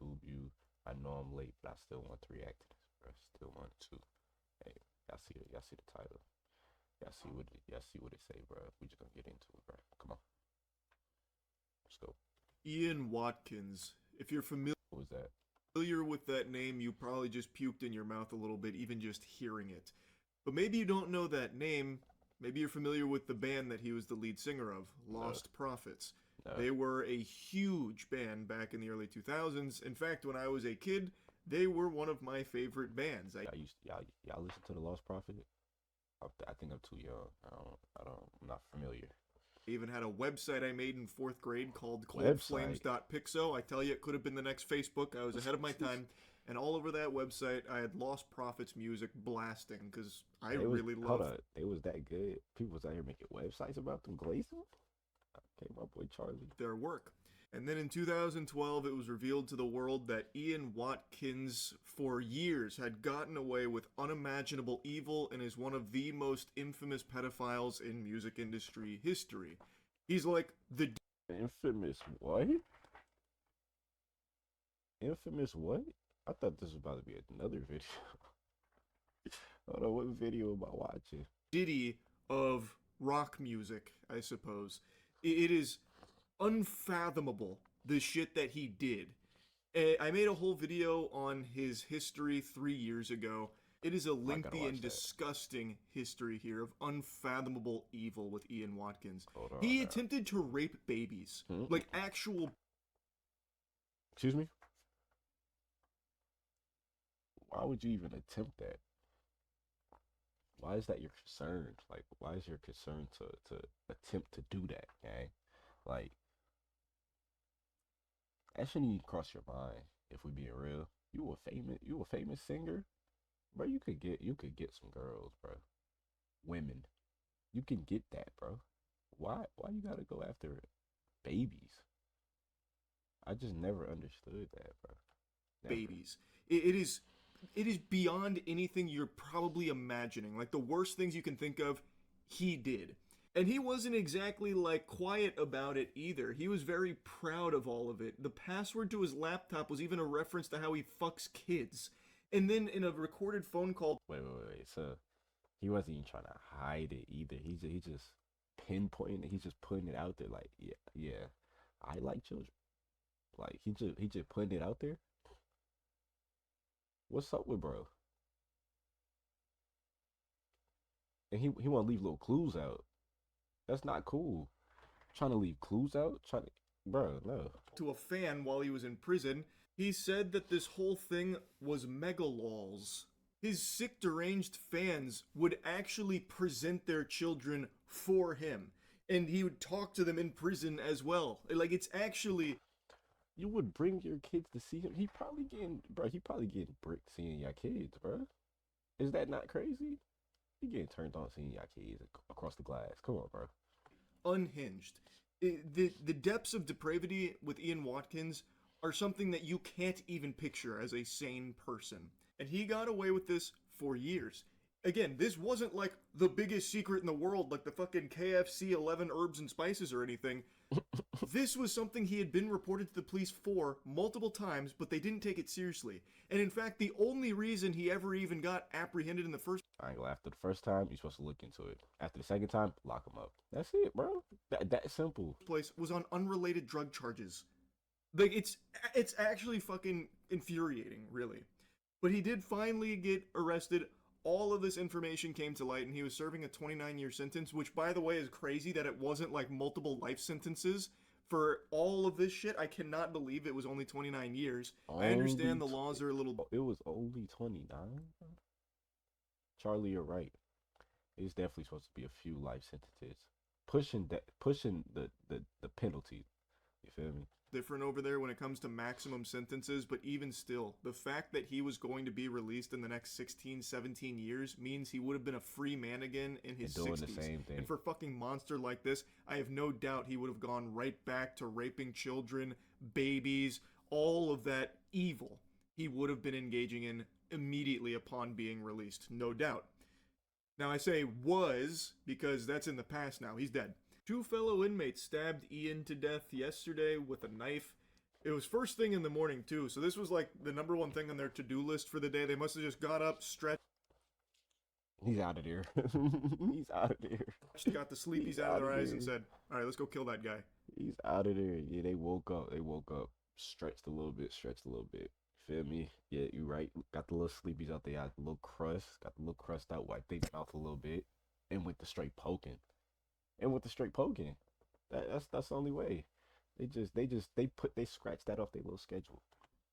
YouTube you. I know I'm late, but I still want to react to this, bro. Still want to. Hey, y'all see the title. Y'all see what it say, bro. We just gonna get into it, bro. Come on, let's go. Ian Watkins. If you're What was that? familiar with that name, you probably just puked in your mouth a little bit, even just hearing it. But maybe you don't know that name. Maybe you're familiar with the band that he was the lead singer of, No, Lost Prophets. no. They were a huge band back in the early 2000s. In fact, when I was a kid, they were one of my favorite bands. Y'all listen to the Lost Prophet? I think I'm too young. I'm not familiar. I even had a website I made in fourth grade called Website. coldflames.pixo. I tell you, it could have been the next Facebook. I was ahead of my time. And all over that website, I had Lost Prophets music blasting because I They was really hold love on. They was that good. People was out here making websites about them glazing. Okay, my boy Charlie. their work. And then in 2012, it was revealed to the world that Ian Watkins, for years, had gotten away with unimaginable evil and is one of the most infamous pedophiles in music industry history. He's like the Infamous what? Infamous what? I thought this was about to be another video. Hold on, what video am I watching? Diddy of rock music, I suppose. It is unfathomable the shit that he did. I made a whole video on his history 3 years ago. It is a I gotta lengthy and watch that. disgusting history here of unfathomable evil with Ian Watkins. Hold on He now. attempted to rape babies, Hmm? like actual. Excuse me? Why would you even attempt that? Why is that your concern? Like, why is your concern to attempt to do that, gang? Like, that shouldn't even cross your mind. If we being real, you a famous singer, bro. You could get some girls, bro. Women, you can get that, bro. Why you gotta go after babies? I just never understood that, bro. Never. Babies. It is beyond anything you're probably imagining. Like the worst things you can think of, he did. And he wasn't exactly like quiet about it either. He was very proud of all of it. The password to his laptop was even a reference to how he fucks kids. And then in a recorded phone call, Wait. So he wasn't even trying to hide it either. He just pinpointing it. He's just putting it out there. Like, yeah. I like children. Like he just putting it out there. What's up with bro? And he want to leave little clues out. That's not cool. Trying to leave clues out. Bro, no. to a fan while he was in prison, he said that this whole thing was megalols. His sick, deranged fans would actually present their children for him. And he would talk to them in prison as well. Like, it's actually. You would bring your kids to see him. He probably getting bricked seeing your kids, bro. Is that not crazy? He getting turned on seeing your kids across the glass. Come on, bro. Unhinged. The depths of depravity with Ian Watkins are something that you can't even picture as a sane person. And he got away with this for years. Again, this wasn't like the biggest secret in the world, like the fucking KFC 11 herbs and spices or anything. This was something he had been reported to the police for multiple times, but they didn't take it seriously. And in fact, the only reason he ever even got apprehended in the first I ain't gonna after the first time, you're supposed to look into it. After the second time, lock him up. That's it, bro. That simple. place was on unrelated drug charges. Like it's actually fucking infuriating, really. But he did finally get arrested. All of this information came to light, and he was serving a 29-year sentence, which, by the way, is crazy that it wasn't like multiple life sentences for all of this shit. I cannot believe it was only 29 years. I understand the laws are a little. It was only 29. Charlie, you're right. It's definitely supposed to be a few life sentences, pushing the penalty. You feel me? Different over there when it comes to maximum sentences, but even still, the fact that he was going to be released in the next 16, 17 years means he would have been a free man again in his And doing 60s. the same thing. And for a fucking monster like this, I have no doubt he would have gone right back to raping children, babies, all of that evil he would have been engaging in immediately upon being released, no doubt. Now I say was because that's in the past now. He's dead. Two fellow inmates stabbed Ian to death yesterday with a knife. It was first thing in the morning too, so this was like the number one thing on their to-do list for the day. They must have just got up, stretched, He's out of there. He's out of there. got the He's sleepies out of out their of eyes, and there. said, "All right, let's go kill that guy." He's out of there. Yeah, they woke up. They woke up, stretched a little bit, stretched a little bit. Feel me? Yeah, you right. Got the little sleepies out there, got the little crust, got the little crust out, wiped their mouth a little bit, and went to straight poking. And with the straight poking. That's the only way. They scratched that off their little schedule.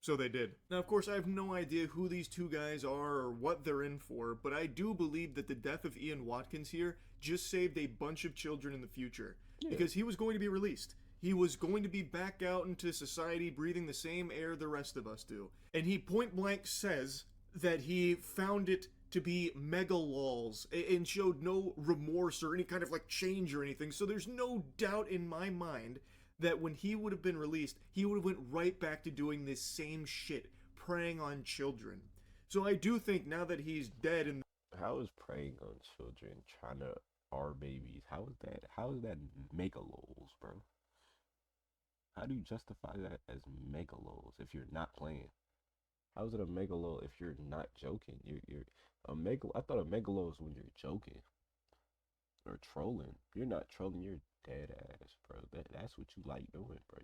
So they did. Now, of course, I have no idea who these two guys are or what they're in for, but I do believe that the death of Ian Watkins here just saved a bunch of children in the future. Yeah. Because he was going to be released. He was going to be back out into society breathing the same air the rest of us do. And he point blank says that he found it to be mega lols and showed no remorse or any kind of like change or anything. So there's no doubt in my mind that when he would have been released, he would have went right back to doing this same shit, preying on children. So I do think now that he's dead and How is preying on children trying to our babies? How is that megalols, bro? How do you justify that as megalols if you're not playing? How is it a megalol if you're not joking? You're a mega. I thought a megalo is when you're joking or trolling. You're not trolling. You're dead ass, bro. That's what you like doing, bro.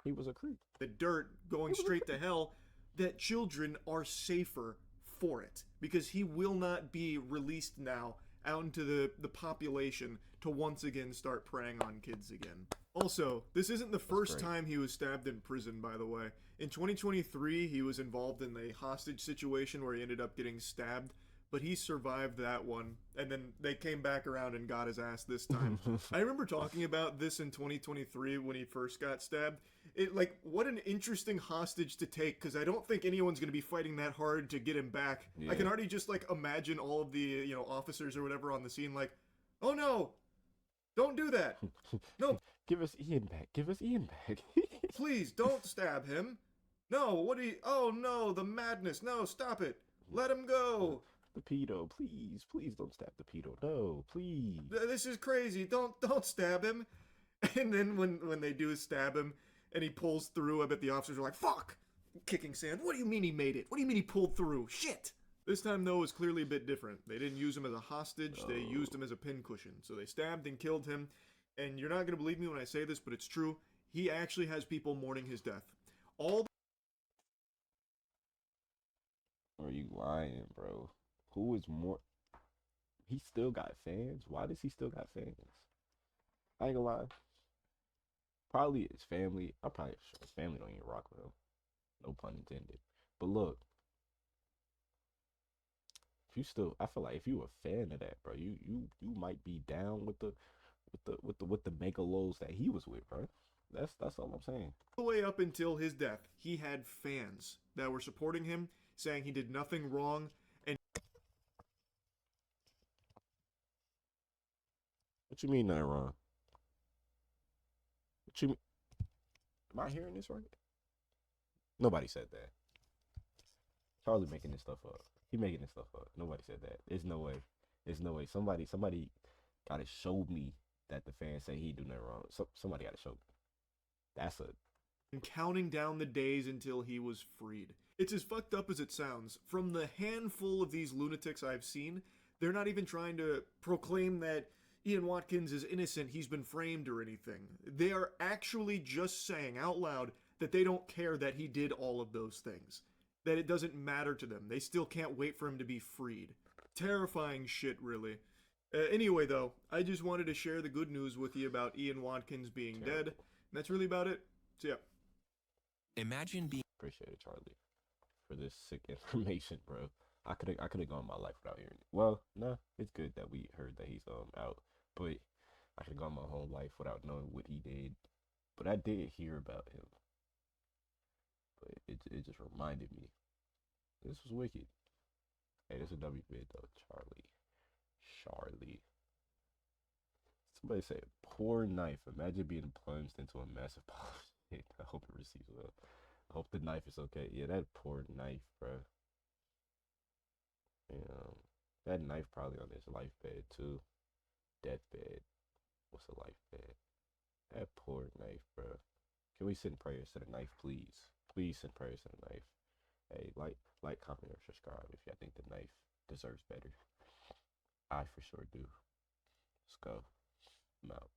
He was a creep. the dirt going straight to hell, that children are safer for it because he will not be released now out into the population to once again start preying on kids again. Also, this isn't the first great. time he was stabbed in prison, by the way. In 2023, he was involved in a hostage situation where he ended up getting stabbed, but he survived that one, and then they came back around and got his ass this time. I remember talking about this in 2023 when he first got stabbed. It like what an interesting hostage to take because I don't think anyone's going to be fighting that hard to get him back. Yeah. I can already just like imagine all of the officers or whatever on the scene like, "Oh no. Don't do that. No, Give us Ian back. Give us Ian back. please don't stab him. No, what do you Oh no, the madness. No, stop it. Let him go. The pedo, please, please don't stab the pedo. No, please. This is crazy. Don't stab him." And then when they do stab him and he pulls through, I bet the officers are like, "Fuck!" Kicking sand. What do you mean he made it? What do you mean he pulled through? Shit! This time, though, was clearly a bit different. They didn't use him as a hostage, they used him as a pincushion. So they stabbed and killed him. And you're not going to believe me when I say this, but it's true. He actually has people mourning his death. All Are you lying, bro? Who is more? He still got fans. Why does he still got fans? I ain't gonna lie. Probably his family. I'm probably sure his family don't even rock with him. No pun intended. But look, if you still, I feel like if you a fan of that, bro, you might be down with the megalows that he was with, bro. That's all I'm saying. the way up until his death, he had fans that were supporting him, saying he did nothing wrong. And What you mean nothing wrong? What you mean? Am I hearing this right? Nobody said that. Charlie making this stuff up. He making this stuff up. Nobody said that. There's no way. There's no way. Somebody gotta show me that the fans say he do nothing wrong. Somebody gotta show me. That's a counting down the days until he was freed. It's as fucked up as it sounds. From the handful of these lunatics I've seen, they're not even trying to proclaim that Ian Watkins is innocent, he's been framed or anything. They are actually just saying out loud that they don't care that he did all of those things. That it doesn't matter to them. They still can't wait for him to be freed. Terrifying shit, really. Anyway, though, I just wanted to share the good news with you about Ian Watkins being dead. And that's really about it. So, yeah. Imagine being appreciate it, Charlie, for this sick information, bro. I could have gone my life without hearing it. Well, no, it's good that we heard that he's out, but I could have gone my whole life without knowing what he did. But I did hear about him. But it just reminded me. This was wicked. Hey, this is a W bid though, Charlie. Somebody say poor knife. Imagine being plunged into a massive pile of shit. I hope it receives well. I hope the knife is okay. Yeah, that poor knife, bro. Yeah, that knife probably on his life bed too. Deathbed. What's a life bed? That poor knife, bro. Can we send prayers to the knife, please? Please send prayers to the knife. Hey, like, comment, or subscribe if y'all think the knife deserves better. I for sure do. Let's go. I'm out.